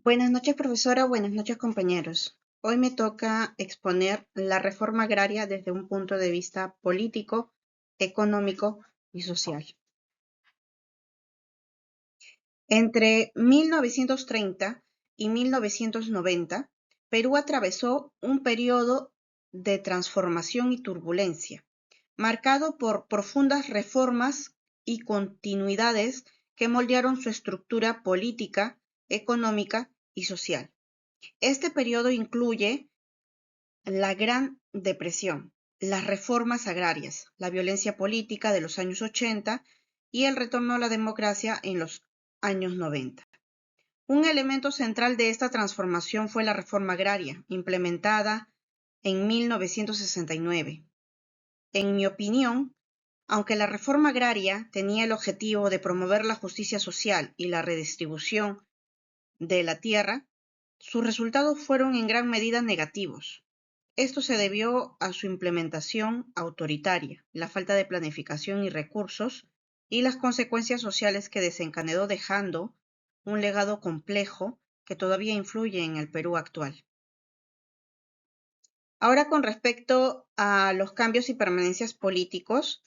Buenas noches, profesora. Buenas noches, compañeros. Hoy me toca exponer la reforma agraria desde un punto de vista político, económico y social. Entre 1930 y 1990, Perú atravesó un periodo de transformación y turbulencia, marcado por profundas reformas y continuidades que moldearon su estructura política, económica y social. Este periodo incluye la Gran Depresión, las reformas agrarias, la violencia política de los años 80 y el retorno a la democracia en los años 90. Un elemento central de esta transformación fue la reforma agraria, implementada en 1969. En mi opinión, aunque la reforma agraria tenía el objetivo de promover la justicia social y la redistribución de la tierra, sus resultados fueron en gran medida negativos. Esto se debió a su implementación autoritaria, la falta de planificación y recursos, y las consecuencias sociales que desencadenó, dejando un legado complejo que todavía influye en el Perú actual. Ahora, con respecto a los cambios y permanencias políticos,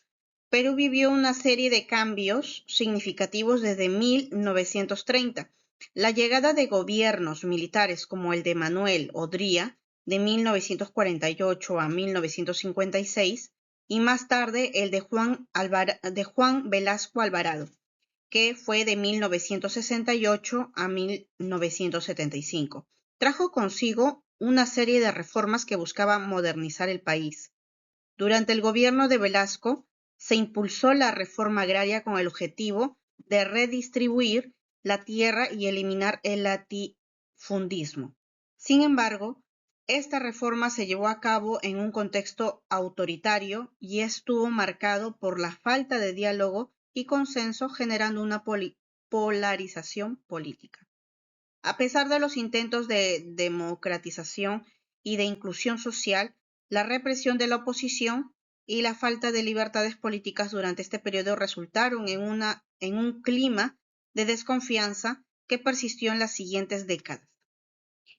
Perú vivió una serie de cambios significativos desde 1930. La llegada de gobiernos militares como el de Manuel Odría de 1948 a 1956 y más tarde el de Juan Velasco Alvarado, que fue de 1968 a 1975. Trajo consigo una serie de reformas que buscaban modernizar el país. Durante el gobierno de Velasco se impulsó la reforma agraria con el objetivo de redistribuir la tierra y eliminar el latifundismo. Sin embargo, esta reforma se llevó a cabo en un contexto autoritario y estuvo marcado por la falta de diálogo y consenso, generando una polarización política. A pesar de los intentos de democratización y de inclusión social, la represión de la oposición y la falta de libertades políticas durante este periodo resultaron en un clima de desconfianza que persistió en las siguientes décadas.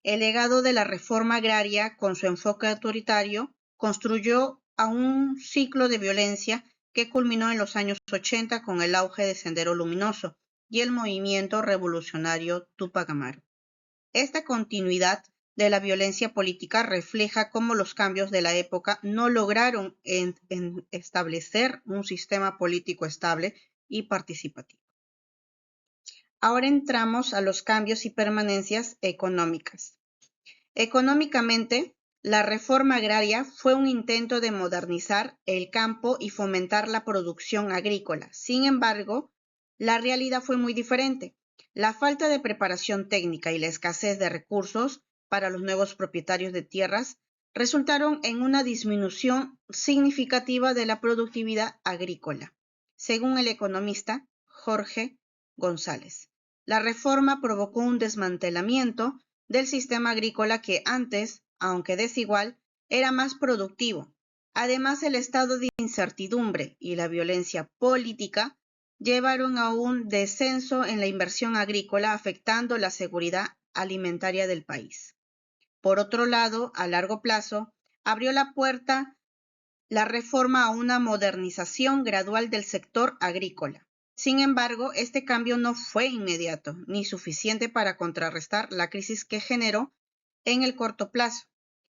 El legado de la reforma agraria, con su enfoque autoritario, construyó a un ciclo de violencia que culminó en los años 80 con el auge de Sendero Luminoso y el movimiento revolucionario Tupac Amaru. Esta continuidad de la violencia política refleja cómo los cambios de la época no lograron establecer un sistema político estable y participativo. Ahora entramos a los cambios y permanencias económicas. Económicamente, la reforma agraria fue un intento de modernizar el campo y fomentar la producción agrícola. Sin embargo, la realidad fue muy diferente. La falta de preparación técnica y la escasez de recursos para los nuevos propietarios de tierras resultaron en una disminución significativa de la productividad agrícola, según el economista Jorge González. La reforma provocó un desmantelamiento del sistema agrícola que antes, aunque desigual, era más productivo. Además, el estado de incertidumbre y la violencia política llevaron a un descenso en la inversión agrícola, afectando la seguridad alimentaria del país. Por otro lado, a largo plazo, abrió la puerta la reforma a una modernización gradual del sector agrícola. Sin embargo, este cambio no fue inmediato ni suficiente para contrarrestar la crisis que generó en el corto plazo.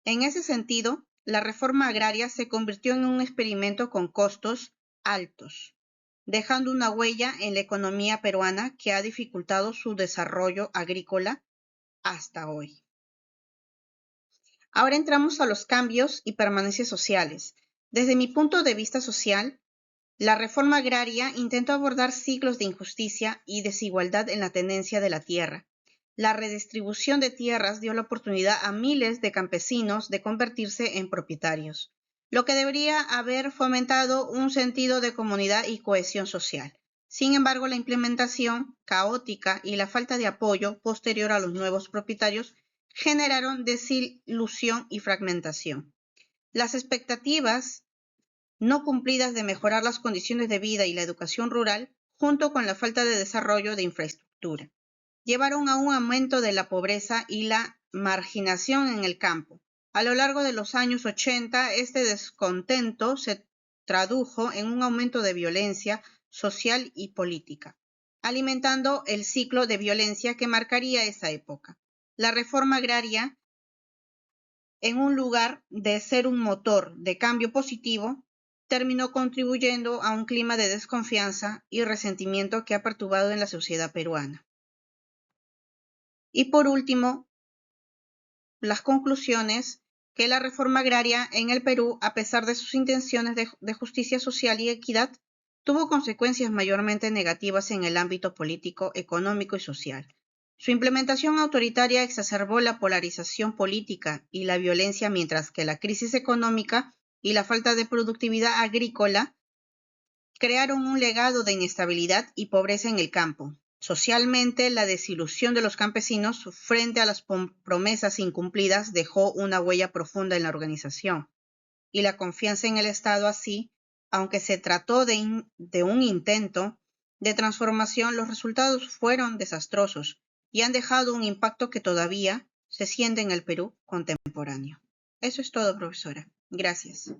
En ese sentido, la reforma agraria se convirtió en un experimento con costos altos, dejando una huella en la economía peruana que ha dificultado su desarrollo agrícola hasta hoy. Ahora entramos a los cambios y permanencias sociales. Desde mi punto de vista social, la reforma agraria intentó abordar siglos de injusticia y desigualdad en la tenencia de la tierra. La redistribución de tierras dio la oportunidad a miles de campesinos de convertirse en propietarios, lo que debería haber fomentado un sentido de comunidad y cohesión social. Sin embargo, la implementación caótica y la falta de apoyo posterior a los nuevos propietarios generaron desilusión y fragmentación. Las expectativas no cumplidas de mejorar las condiciones de vida y la educación rural, junto con la falta de desarrollo de infraestructura, llevaron a un aumento de la pobreza y la marginación en el campo. A lo largo de los años 80, este descontento se tradujo en un aumento de violencia social y política, alimentando el ciclo de violencia que marcaría esa época. La reforma agraria, en un lugar de ser un motor de cambio positivo, terminó contribuyendo a un clima de desconfianza y resentimiento que ha perturbado en la sociedad peruana. Y por último, las conclusiones que la reforma agraria en el Perú, a pesar de sus intenciones de justicia social y equidad, tuvo consecuencias mayormente negativas en el ámbito político, económico y social. Su implementación autoritaria exacerbó la polarización política y la violencia, mientras que la crisis económica y la falta de productividad agrícola crearon un legado de inestabilidad y pobreza en el campo. Socialmente, la desilusión de los campesinos frente a las promesas incumplidas dejó una huella profunda en la organización, y la confianza en el Estado así, aunque se trató de un intento de transformación, los resultados fueron desastrosos y han dejado un impacto que todavía se siente en el Perú contemporáneo. Eso es todo, profesora. Gracias.